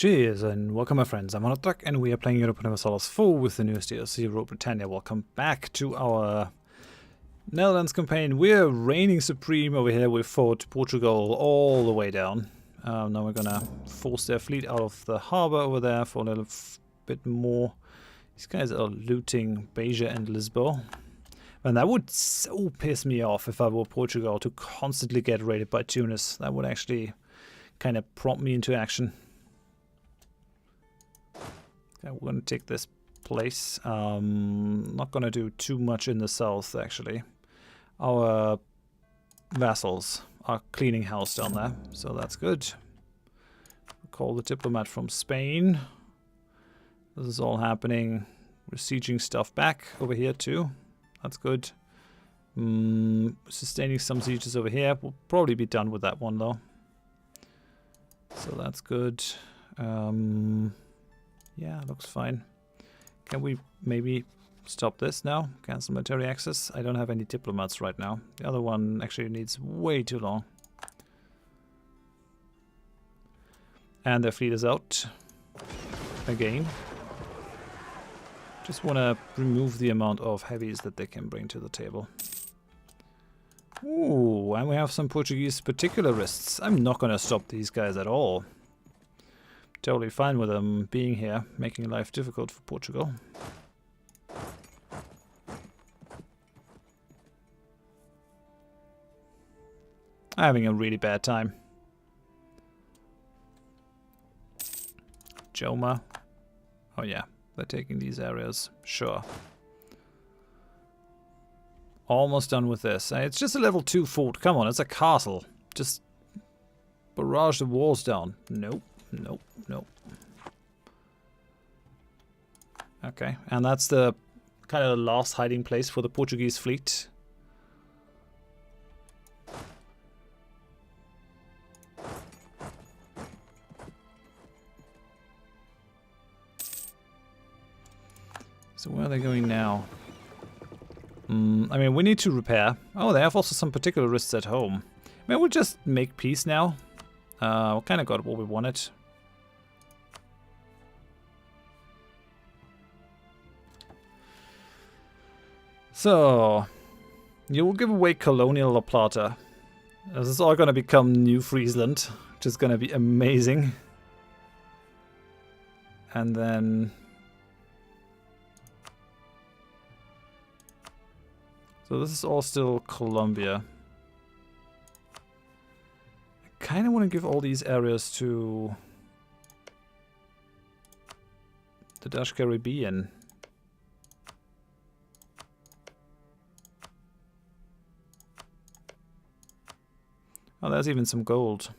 Cheers and welcome my friends, I'm Drak and we are playing Europa Universalis IV with the newest DLC, Europa Britannia. Welcome back to our Netherlands campaign. We're reigning supreme over here. We fought Portugal all the way down. Now we're gonna force their fleet out of the harbor over there for a little bit more. These guys are looting Beja and Lisbon. And that would so piss me off if I were Portugal to constantly get raided by Tunis. That would actually kind of prompt me into action. Okay, we're going to take this place. Not going to do too much in the south, actually. Our vassals are cleaning house down there, so that's good. Call the diplomat from Spain. This is all happening. We're sieging stuff back over here too. That's good. Sustaining some sieges over here. We'll probably be done with that one though. So that's good. Yeah, looks fine. Can we maybe stop this now? Cancel military access. I don't have any diplomats right now. The other one actually needs way too long. And their fleet is out. Again. Just want to remove the amount of heavies that they can bring to the table. Ooh, and we have some Portuguese particularists. I'm not going to stop these guys at all. Totally fine with them being here, making life difficult for Portugal. I'm having a really bad time. Joma. Oh yeah, they're taking these areas. Sure. Almost done with this. It's just a level 2 fort. Come on, it's a castle. Just barrage the walls down. Nope. Nope, nope. Okay, and that's the kind of the last hiding place for the Portuguese fleet. So where are they going now? I mean, we need to repair. Oh, they have also some particularists at home. Maybe we'll just make peace now. We kind of got what we wanted. So, you will give away colonial La Plata. This is all going to become New Friesland, which is going to be amazing. And then... So this is all still Colombia. I kind of want to give all these areas to the Dutch Caribbean. Oh, there's even some gold.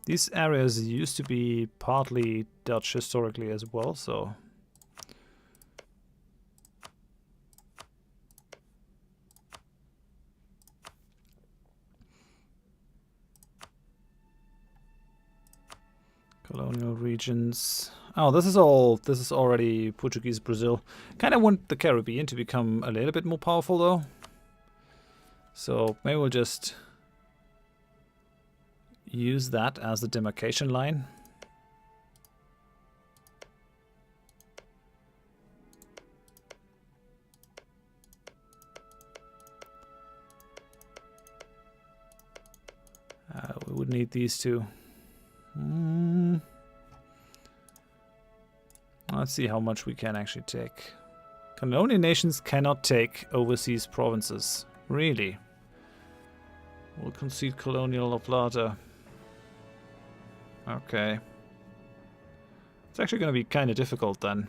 These areas used to be partly Dutch historically as well, so... Colonial regions. Oh, this is already Portuguese Brazil. Kind of want the Caribbean to become a little bit more powerful though. So maybe we'll just use that as the demarcation line. We would need these two. Let's see how much we can actually take. Colonial nations cannot take overseas provinces. Really? We'll concede colonial La Plata. Okay. It's actually going to be kind of difficult then.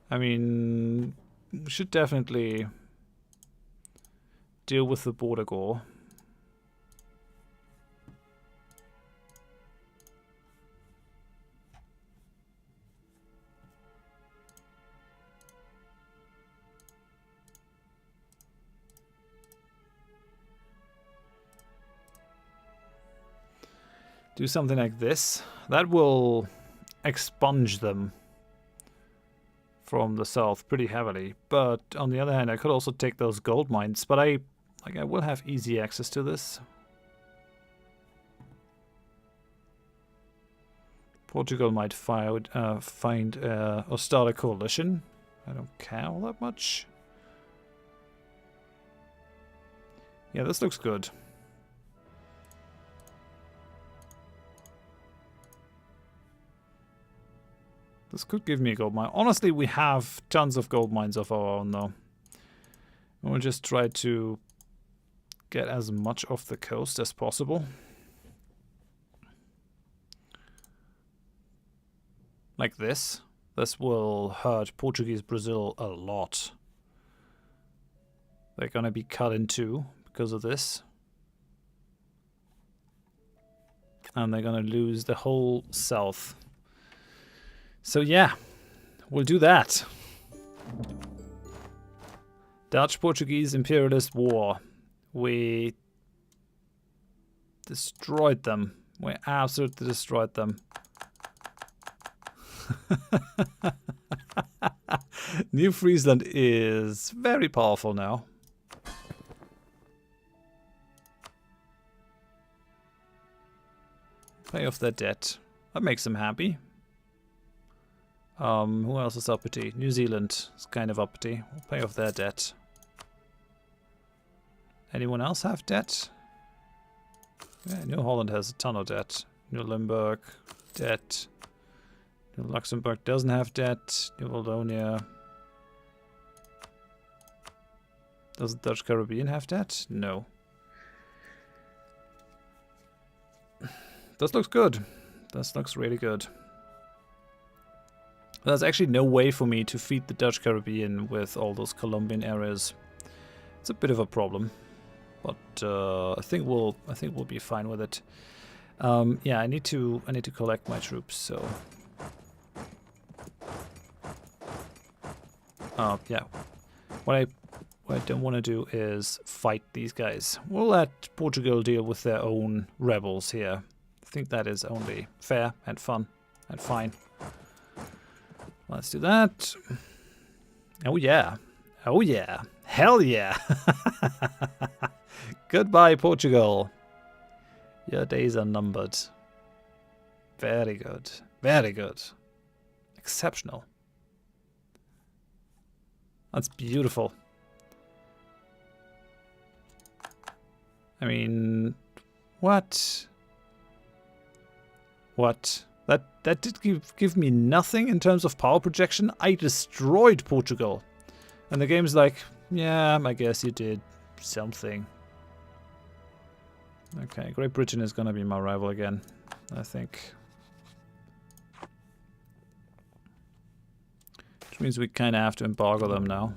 I mean, we should definitely deal with the border Gore. Do something like this. That will expunge them from the south pretty heavily. But on the other hand, I could also take those gold mines. But I will have easy access to this. Portugal might find or start a coalition. I don't care all that much. Yeah, this looks good. This could give me a gold mine. Honestly, we have tons of gold mines of our own, though. We'll just try to get as much off the coast as possible. Like this. This will hurt Portuguese Brazil a lot. They're gonna be cut in two because of this. And they're gonna lose the whole south. So yeah, we'll do that. Dutch-Portuguese imperialist war. We destroyed them. We absolutely destroyed them. New Friesland is very powerful now. Pay off their debt. That makes them happy. Who else is uppity? New Zealand is kind of uppity. We'll pay off their debt. Anyone else have debt? Yeah, New Holland has a ton of debt. New Limburg, debt. New Luxembourg doesn't have debt. New Waldonia. Does the Dutch Caribbean have debt? No. This looks good. This looks really good. There's actually no way for me to feed the Dutch Caribbean with all those Colombian areas. It's a bit of a problem, but I think we'll be fine with it. Yeah, I need to collect my troops. So, yeah, what I don't want to do is fight these guys. We'll let Portugal deal with their own rebels here. I think that is only fair and fun and fine. Let's do that. Oh yeah. Oh yeah. Hell yeah. Goodbye, Portugal. Your days are numbered. Very good. Very good. Exceptional. That's beautiful. I mean, what? What? That did give me nothing in terms of power projection. I destroyed Portugal. And the game's like, yeah, I guess you did something. Okay, Great Britain is gonna be my rival again, I think. Which means we kinda have to embargo them now.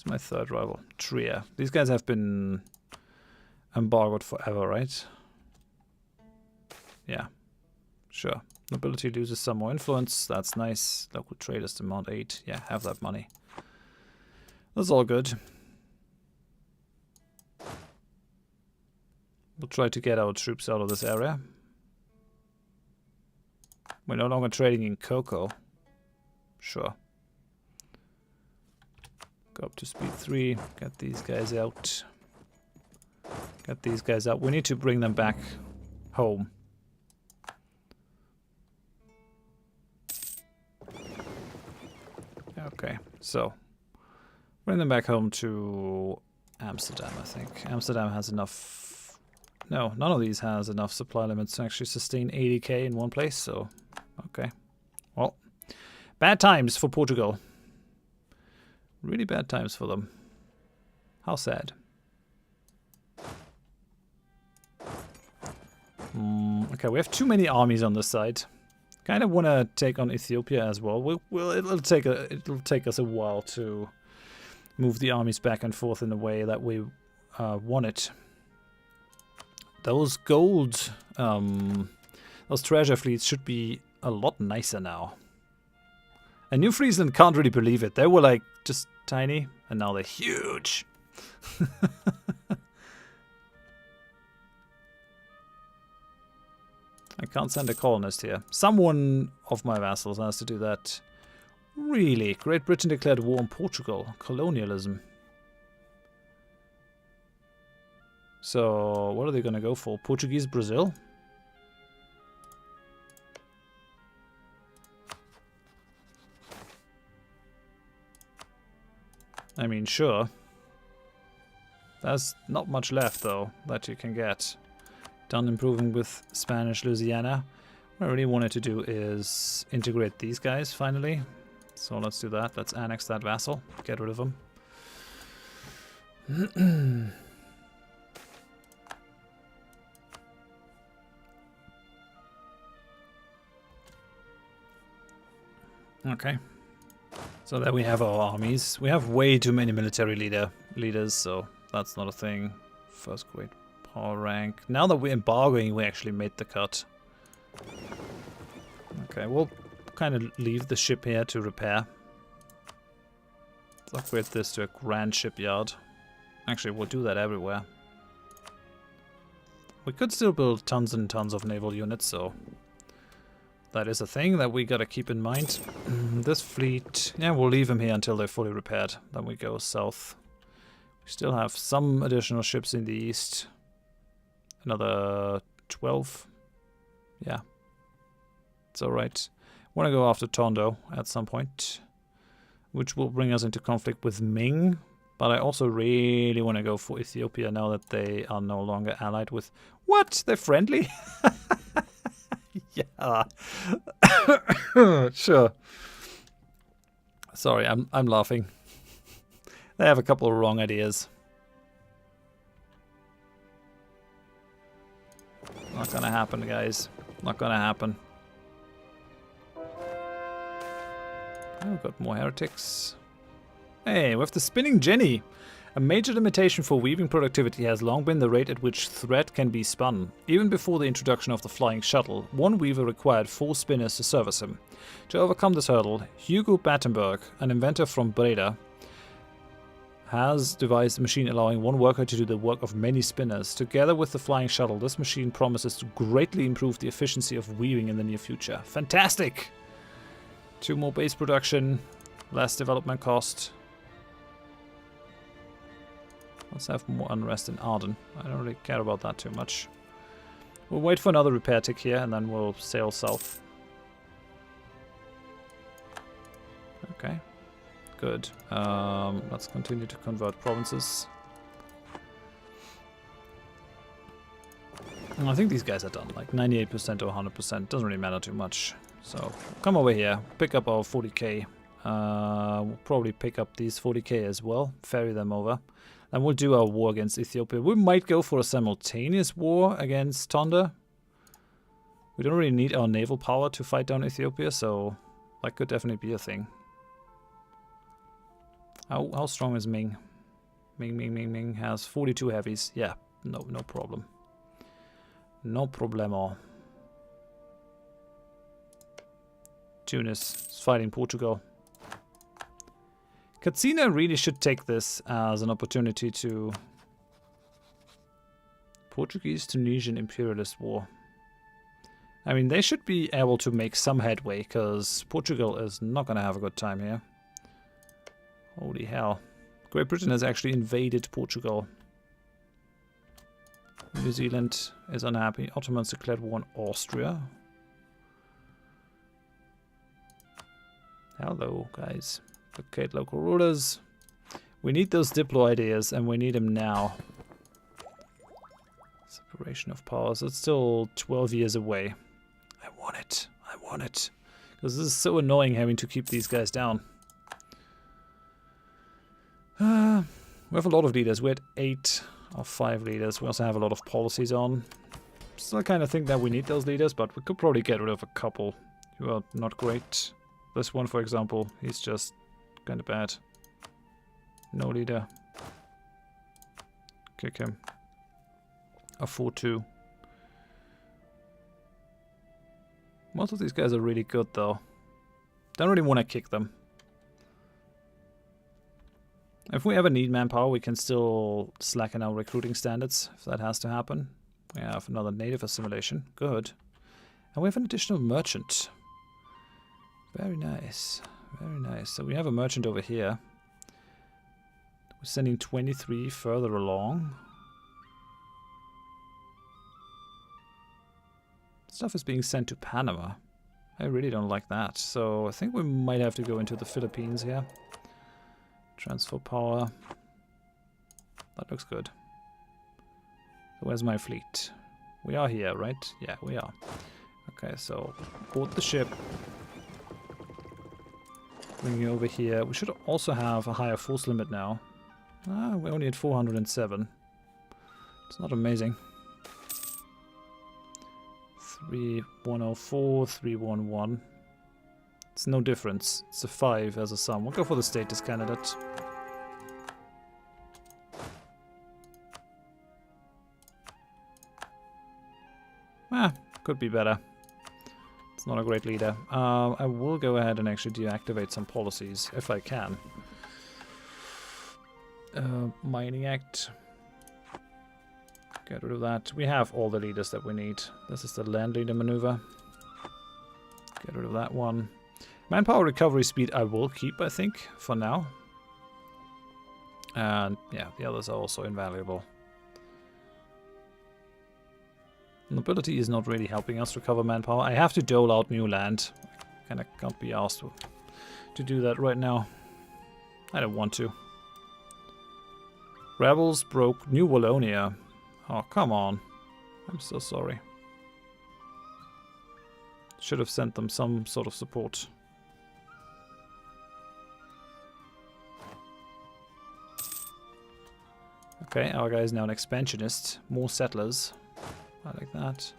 My third rival, Trier. These guys have been embargoed forever, right? Yeah, sure. Nobility loses some more influence. That's nice. Local traders demand 8. Yeah, have that money. That's all good. We'll try to get our troops out of this area. We're no longer trading in cocoa. Sure. Go up to speed 3, get these guys out. Get these guys out. We need to bring them back home. Okay, so bring them back home to Amsterdam, I think. Amsterdam has enough... No, none of these has enough supply limits to actually sustain 80k in one place, so... Okay. Well, bad times for Portugal. Really bad times for them. How sad. Okay, we have too many armies on this side. Kind of want to take on Ethiopia as well. It'll take us a while to move the armies back and forth in the way that we want it. Those gold, those treasure fleets should be a lot nicer now. And New Friesland can't really believe it. They were like just tiny, and now they're huge. I can't send a colonist here. Someone of my vassals has to do that. Really? Great Britain declared war on Portugal. Colonialism. So, what are they going to go for? Portuguese Brazil? I mean, sure. There's not much left, though, that you can get. Done improving with Spanish Louisiana. What I really wanted to do is integrate these guys, finally. So let's do that. Let's annex that vassal. Get rid of them. Okay. So there we have our armies. We have way too many military leaders, so that's not a thing. First great power rank. Now that we're embargoing, we actually made the cut. Okay, we'll kind of leave the ship here to repair. Let's upgrade this to a grand shipyard. Actually, we'll do that everywhere. We could still build tons and tons of naval units, so that is a thing that we gotta keep in mind. This fleet, yeah, we'll leave them here until they're fully repaired. Then we go south. We still have some additional ships in the east. Another 12. Yeah. It's alright. Want to go after Tondo at some point, which will bring us into conflict with Ming. But I also really want to go for Ethiopia now that they are no longer allied with... What? They're friendly? Yeah. Sure. Sorry, I'm laughing. They have a couple of wrong ideas. Not gonna happen, guys. Not gonna happen. Oh, we've got more heretics. Hey, we have the spinning jenny. A major limitation for weaving productivity has long been the rate at which thread can be spun. Even before the introduction of the flying shuttle, one weaver required 4 spinners to service him. To overcome this hurdle, Hugo Battenberg, an inventor from Breda, has devised a machine allowing one worker to do the work of many spinners. Together with the flying shuttle, this machine promises to greatly improve the efficiency of weaving in the near future. Fantastic! 2 more base production, less development cost. Let's have more unrest in Arden. I don't really care about that too much. We'll wait for another repair tick here and then we'll sail south. Okay. Good. Let's continue to convert provinces. And I think these guys are done. Like 98% or 100%. Doesn't really matter too much. So come over here. Pick up our 40k. We'll probably pick up these 40k as well. Ferry them over. And we'll do our war against Ethiopia. We might go for a simultaneous war against Tonda. We don't really need our naval power to fight down Ethiopia, so that could definitely be a thing. How strong is Ming? Ming has 42 heavies. Yeah, no problem. No problemo. Tunis is fighting Portugal. Katsina really should take this as an opportunity to... Portuguese-Tunisian imperialist war. I mean, they should be able to make some headway, because Portugal is not going to have a good time here. Holy hell. Great Britain has actually invaded Portugal. New Zealand is unhappy. Ottomans declared war on Austria. Hello, guys. Locate local rulers. We need those Diplo ideas, and we need them now. Separation of powers. It's still 12 years away. I want it. I want it. Because this is so annoying having to keep these guys down. We have a lot of leaders. We had 8 of 5 leaders. We also have a lot of policies on. Still kind of think that we need those leaders, but we could probably get rid of a couple who are not great. This one, for example, he's just kind of bad. No leader. Kick him. A 4-2. Most of these guys are really good, though. Don't really want to kick them. If we ever need manpower, we can still slacken our recruiting standards, if that has to happen. We have another native assimilation. Good. And we have an additional merchant. Very nice. Very nice. So we have a merchant over here. We're sending 23 further along. Stuff is being sent to Panama. I really don't like that. So I think we might have to go into the Philippines here. Transfer power. That looks good. So where's my fleet? We are here, right? Yeah, we are. Okay, so board the ship. Bring you over here. We should also have a higher force limit now. Ah, we only had 407. It's not amazing. 3104, 311. It's no difference. It's a 5 as a sum. We'll go for the status candidate. Could be better. It's not a great leader. I will go ahead and actually deactivate some policies, if I can. Mining Act. Get rid of that. We have all the leaders that we need. This is the land leader maneuver. Get rid of that one. Manpower recovery speed I will keep, I think, for now. And yeah, the others are also invaluable. Nobility is not really helping us recover manpower. I have to dole out new land. I kind of can't be asked to do that right now. I don't want to. Rebels broke New Wallonia. Oh, come on. I'm so sorry. Should have sent them some sort of support. Okay, our guy is now an expansionist. More settlers. I like that.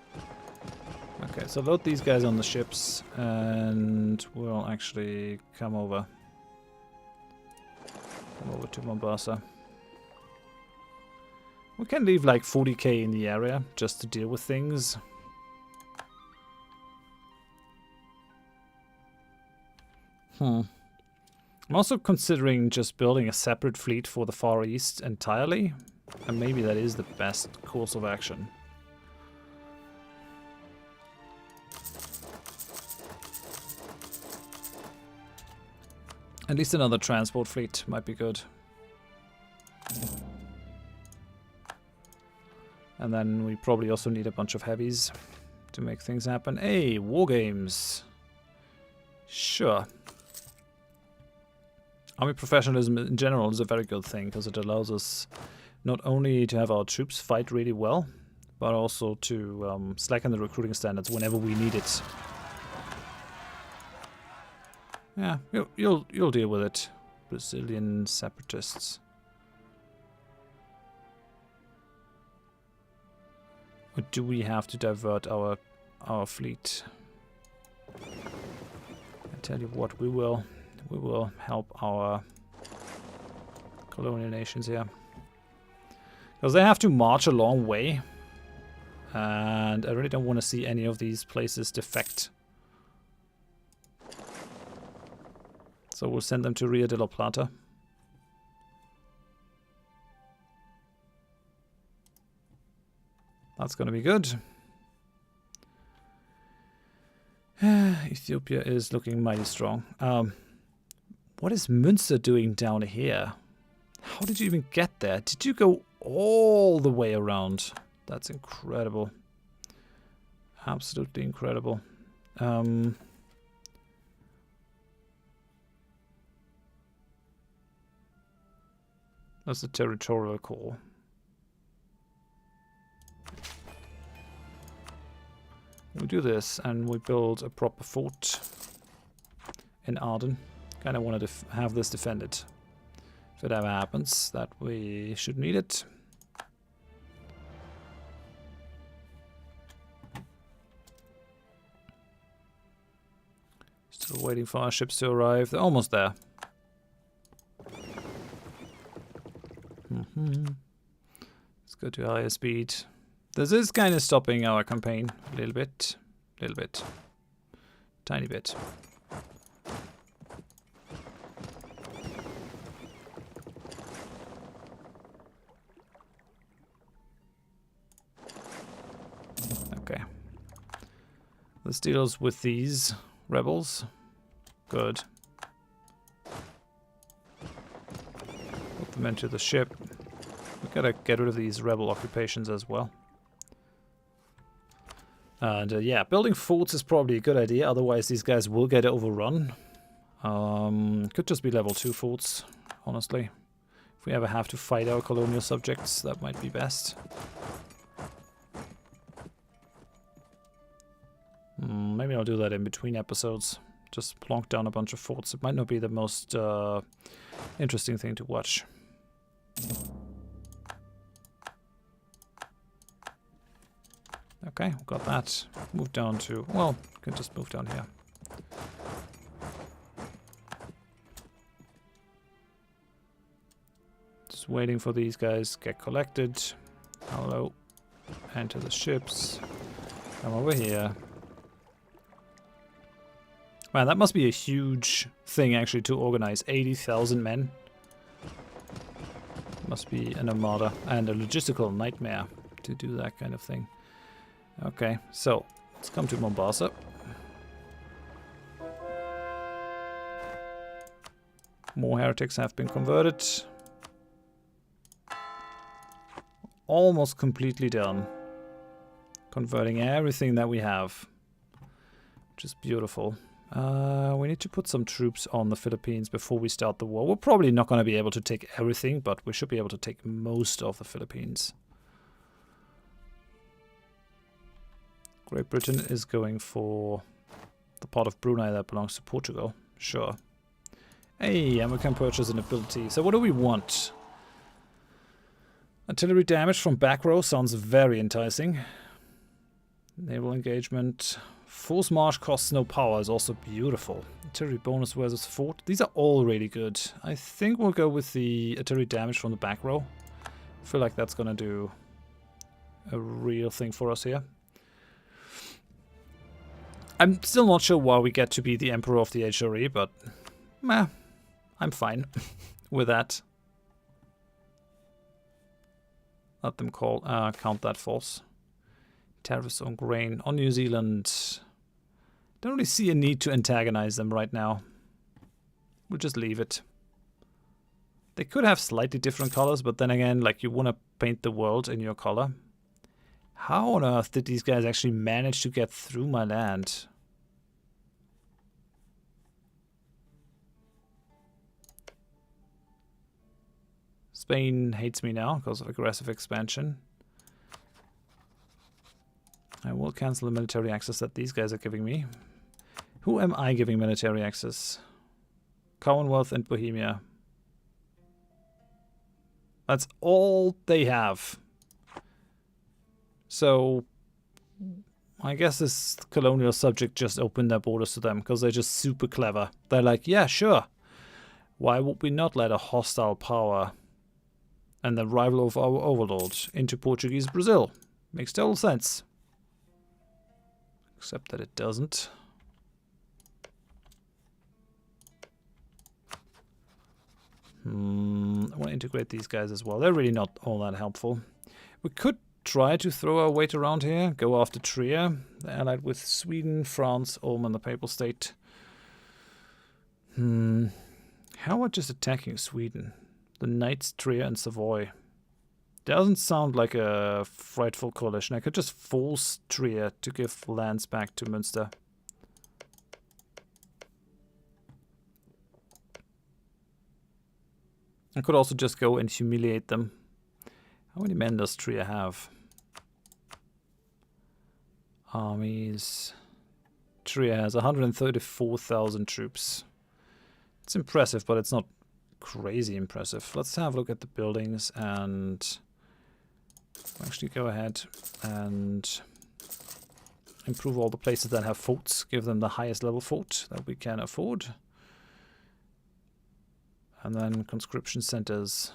Okay, so load these guys on the ships and we'll actually come over. Come over to Mombasa. We can leave like 40k in the area just to deal with things. I'm also considering just building a separate fleet for the Far East entirely. And maybe that is the best course of action. At least another transport fleet might be good. And then we probably also need a bunch of heavies to make things happen. Hey, war games. Sure. Army professionalism in general is a very good thing because it allows us not only to have our troops fight really well, but also to slacken the recruiting standards whenever we need it. Yeah, you'll deal with it, Brazilian separatists. Or do we have to divert our fleet? I tell you what, we will help our colonial nations here, because they have to march a long way, and I really don't want to see any of these places defect. So we'll send them to Rio de la Plata. That's going to be good. Ethiopia is looking mighty strong. What is Münster doing down here? How did you even get there? Did you go all the way around? That's incredible. Absolutely incredible. That's the territorial core. We do this and we build a proper fort in Arden. Kind of wanted to have this defended. If it ever happens that we should need it. Still waiting for our ships to arrive. They're almost there. Let's go to higher speed. This is kind of stopping our campaign a little bit. Tiny bit. Okay. This deals with these rebels. Good. Put them into the ship. We gotta get rid of these rebel occupations as well. And yeah, building forts is probably a good idea, otherwise these guys will get overrun. Could just be level 2 forts, honestly. If we ever have to fight our colonial subjects, that might be best. Maybe I'll do that in between episodes. Just plonk down a bunch of forts. It might not be the most interesting thing to watch. Okay, got that. Move down to... well, can just move down here. Just waiting for these guys get collected. Hello. Enter the ships. Come over here. Man, that must be a huge thing actually to organize. 80,000 men. Must be an armada and a logistical nightmare to do that kind of thing. Okay, so let's come to Mombasa. More heretics have been converted. Almost completely done. Converting everything that we have. Which is beautiful. We need to put some troops on the Philippines before we start the war. We're probably not going to be able to take everything, but we should be able to take most of the Philippines. Great Britain is going for the part of Brunei that belongs to Portugal. Sure. Hey, and we can purchase an ability. So what do we want? Artillery damage from back row sounds very enticing. Naval engagement. Force march costs no power is also beautiful. Artillery bonus versus fort. These are all really good. I think we'll go with the artillery damage from the back row. I feel like that's gonna do a real thing for us here. I'm still not sure why we get to be the Emperor of the HRE, but meh, I'm fine with that. Let them count that force. Tariffs on grain. On New Zealand, don't really see a need to antagonize them right now. We'll just leave it. They could have slightly different colors, but then again, like, you want to paint the world in your color. How on earth did these guys actually manage to get through my land? Spain hates me now because of aggressive expansion. I will cancel the military access that these guys are giving me. Who am I giving military access? Commonwealth and Bohemia. That's all they have. So I guess this colonial subject just opened their borders to them because they're just super clever. They're like, yeah, sure. Why would we not let a hostile power and the rival of our overlord into Portuguese Brazil? Makes total sense. Except that it doesn't. I want to integrate these guys as well. They're really not all that helpful. We could try to throw our weight around here. Go after Trier. They're allied with Sweden, France, Ulm, and the Papal State. How about just attacking Sweden? The Knights, Trier, and Savoy. Doesn't sound like a frightful coalition. I could just force Trier to give lands back to Münster. I could also just go and humiliate them. How many men does Trier have? Armies. Trier has 134,000 troops. It's impressive, but it's not crazy impressive. Let's have a look at the buildings and actually go ahead and improve all the places that have forts. Give them the highest level fort that we can afford. And then conscription centers.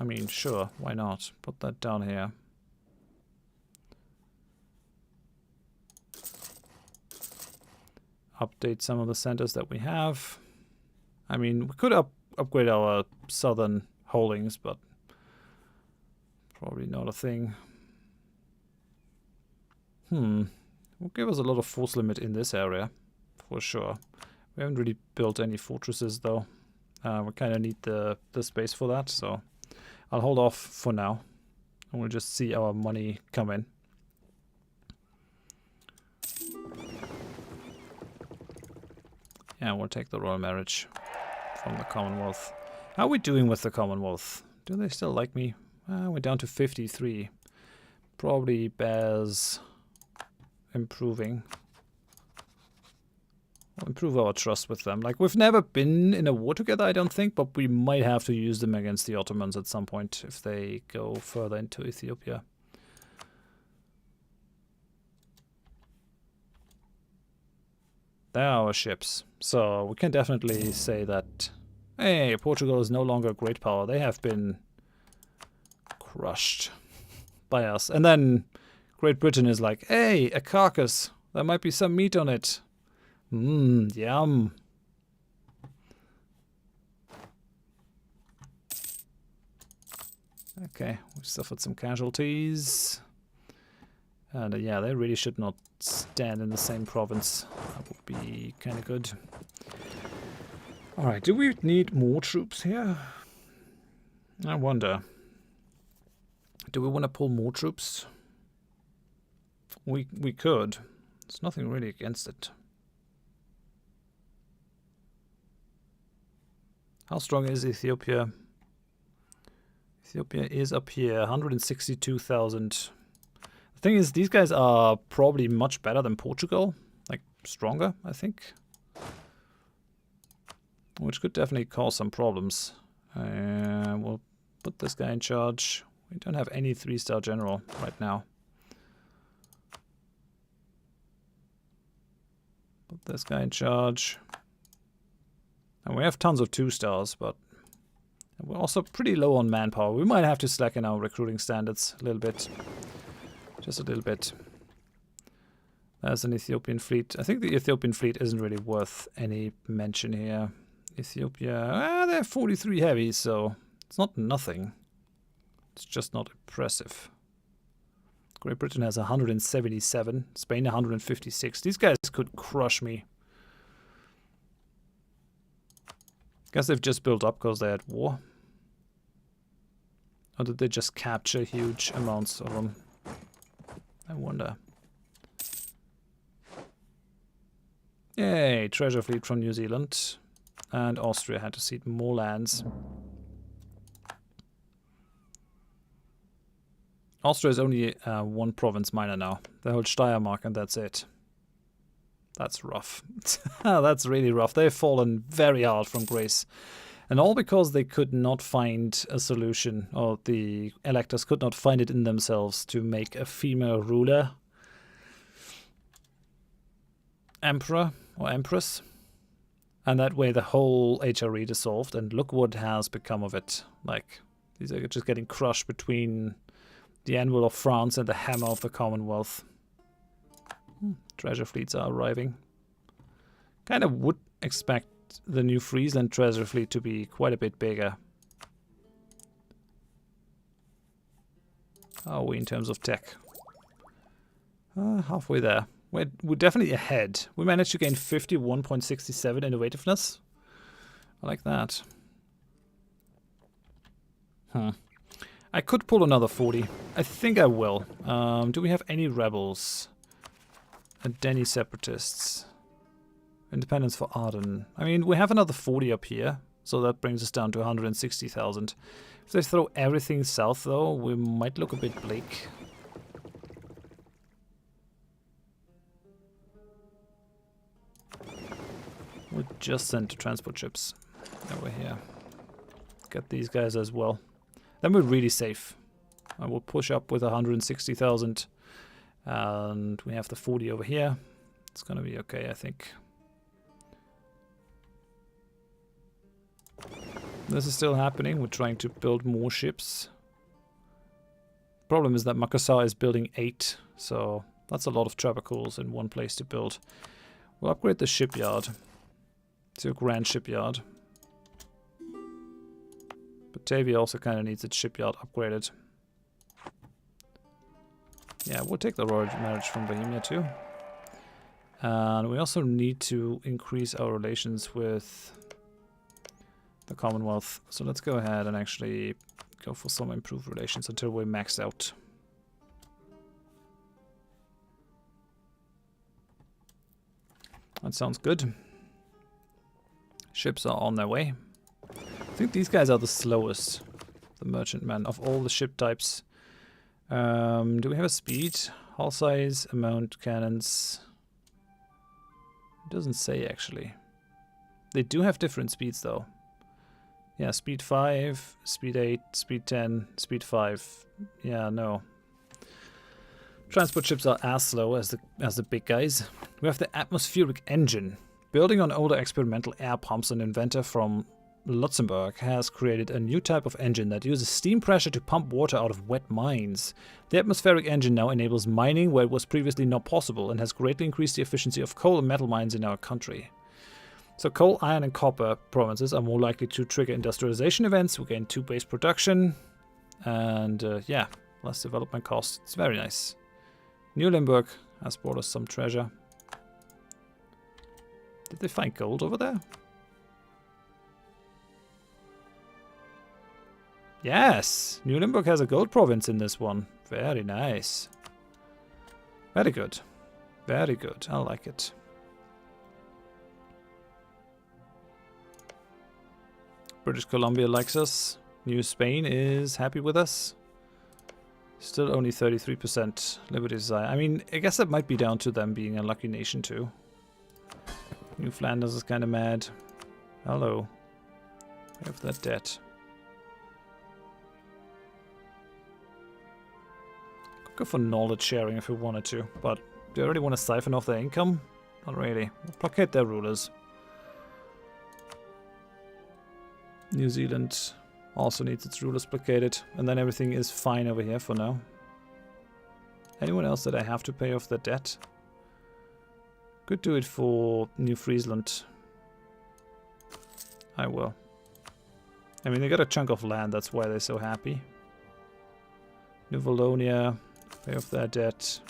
I mean, sure, why not? Put that down here. Update some of the centers that we have. I mean, we could upgrade our southern holdings, but probably not a thing. Will give us a lot of force limit in this area, for sure. We haven't really built any fortresses though. We kind of need the space for that, so I'll hold off for now. And we'll just see our money come in. Yeah, we'll take the royal marriage from the Commonwealth. How are we doing with the Commonwealth? Do they still like me? We're down to 53. Probably bears improving. We'll improve our trust with them. Like, we've never been in a war together, I don't think, but we might have to use them against the Ottomans at some point if they go further into Ethiopia. There are our ships. So we can definitely say that, hey, Portugal is no longer a great power. They have been crushed by us. And then Great Britain is like, hey, a carcass. There might be some meat on it. Mmm, yum. Okay, we suffered some casualties. And yeah, they really should not stand in the same province. That would be kind of good. Alright, do we need more troops here? I wonder. Do we want to pull more troops? We could. There's nothing really against it. How strong is Ethiopia? Ethiopia is up here, 162,000. The thing is, these guys are probably much better than Portugal. Like, stronger, I think. Which could definitely cause some problems. We'll put this guy in charge. We don't have any 3-star general right now. Put this guy in charge. And we have tons of 2-stars, but we're also pretty low on manpower. We might have to slacken our recruiting standards a little bit. Just a little bit. There's an Ethiopian fleet. I think the Ethiopian fleet isn't really worth any mention here. Ethiopia, they're 43 heavy, so it's not nothing. It's just not impressive. Great Britain has 177. Spain 156. These guys could crush me. Guess they've just built up because they're at war. Or did they just capture huge amounts of them? I wonder. Yay, treasure fleet from New Zealand. And Austria had to cede more lands. Austria is only one province minor now. They hold Steiermark and that's it. That's rough. That's really rough. They've fallen very hard from grace. And all because they could not find a solution, or the electors could not find it in themselves to make a female ruler, emperor or empress. And that way the whole HRE dissolved, and look what has become of it. Like, these are just getting crushed between the anvil of France and the hammer of the Commonwealth. Treasure fleets are arriving. Kind of would expect the new Friesland treasure fleet to be quite a bit bigger. How are we in terms of tech? Halfway there. We're definitely ahead. We managed to gain 51.67 innovativeness. I like that. I could pull another 40. I think I will. Do we have any rebels? Denny separatists. Independence for Arden. I mean, we have another 40 up here, so that brings us down to 160,000. If they throw everything south, though, we might look a bit bleak. We'll just send transport ships over here. Get these guys as well. Then we're really safe. I will push up with 160,000. And we have the 40 over here. It's going to be okay, I think. This is still happening. We're trying to build more ships. Problem is that Makassar is building 8, so that's a lot of trabacools in one place to build. We'll upgrade the shipyard to a grand shipyard. Batavia also kind of needs its shipyard upgraded. Yeah, we'll take the royal marriage from Bohemia too. And we also need to increase our relations with the Commonwealth. So let's go ahead and actually go for some improved relations until we're maxed out. That sounds good. Ships are on their way. I think these guys are the slowest, the merchantmen, of all the ship types. Do we have a speed? Hull size, amount, cannons. It doesn't say actually. They do have different speeds though. Yeah, speed 5, speed 8, speed 10, speed 5. Yeah, no. Transport ships are as slow as the big guys. We have the atmospheric engine. Building on older experimental air pumps, an inventor from Luxembourg has created a new type of engine that uses steam pressure to pump water out of wet mines. The atmospheric engine now enables mining where it was previously not possible and has greatly increased the efficiency of coal and metal mines in our country. So coal, iron and copper provinces are more likely to trigger industrialization events. We gain 2 base production and yeah, less development costs. It's very nice. New Limburg has brought us some treasure. Did they find gold over there? Yes! New Limburg has a gold province in this one. Very nice. Very good. Very good. I like it. British Columbia likes us. New Spain is happy with us. Still only 33% Liberty Desire. I mean, I guess that might be down to them being a lucky nation too. New Flanders is kind of mad. Hello. We have that debt. Could go for knowledge sharing if we wanted to, but do you already want to siphon off their income? Not really. We'll blockade their rulers. New Zealand also needs its rulers blockaded, and then everything is fine over here for now. Anyone else that I have to pay off their debt? Could do it for New Friesland. I will. I mean, they got a chunk of land, that's why they're so happy. New Wallonia, pay off their debt.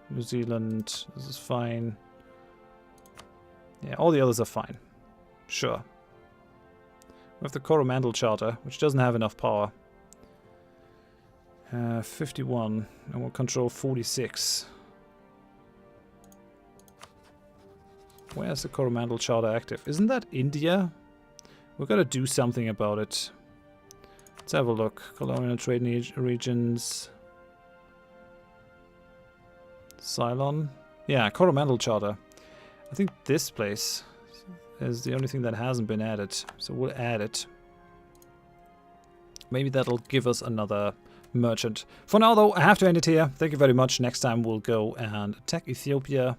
New Zealand, this is fine. Yeah, all the others are fine. Sure. We have the Coromandel Charter, which doesn't have enough power. 51, and we'll control 46. Where's the Coromandel Charter active? Isn't that India? We've got to do something about it. Let's have a look. Colonial trade regions. Ceylon. Yeah, Coromandel Charter. I think this place is the only thing that hasn't been added, so we'll add it. Maybe that'll give us another merchant. For now though, I have to end it here. Thank you very much. Next time we'll go and attack Ethiopia.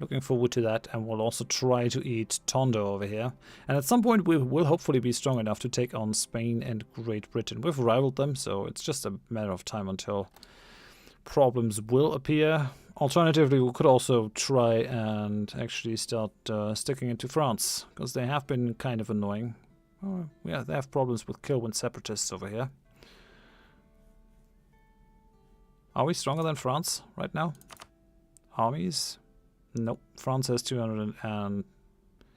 Looking forward to that, and we'll also try to eat Tondo over here. And at some point we will hopefully be strong enough to take on Spain and Great Britain. We've rivaled them, so it's just a matter of time until problems will appear. Alternatively, we could also try and actually start sticking into France, because they have been kind of annoying. Oh, yeah, they have problems with Kilwin separatists over here. Are we stronger than France right now? Armies? Nope. France has 200 and...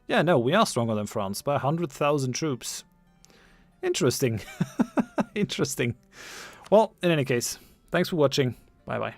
Yeah, no, we are stronger than France by 100,000 troops. Interesting. Interesting. Well, in any case, thanks for watching. Bye-bye.